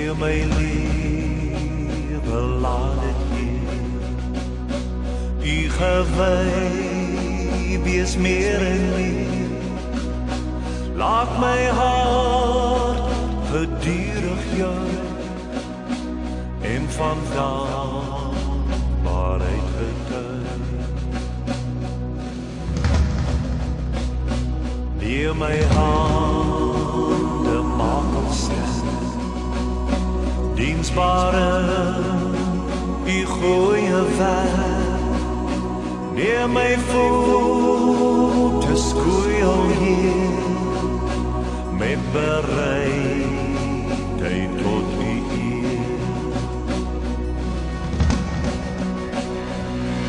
Leer my lewe, laat dit hier. U gewy, wees meer en meer. Laat my hart gedurig juig en van dankbaarheid getuig. Leer my hande maak als sterk, diensbare u goeie werk. Leer my voete skoeil hier, met bereidheid tot u eer.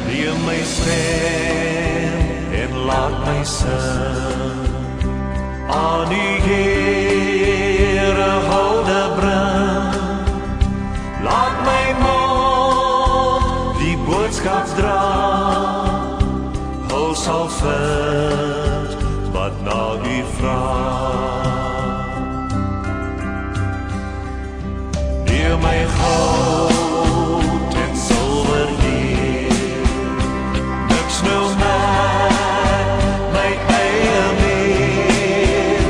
Leer my stem en laat my sing, aan u Heere houde bring. Laat my mond die boodskap dra, hul sal vind wat na u vraag. Leer my goud en silwer leer, niks nou my eie meer.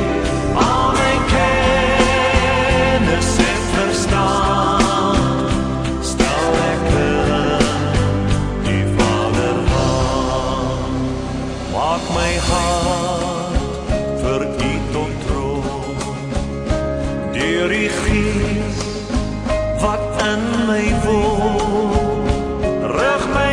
Al my kennis en verstaan, stel ek in die Vaderhand. Maak my hart vir u tot troon, deur die Gees wat in my woon. Rig my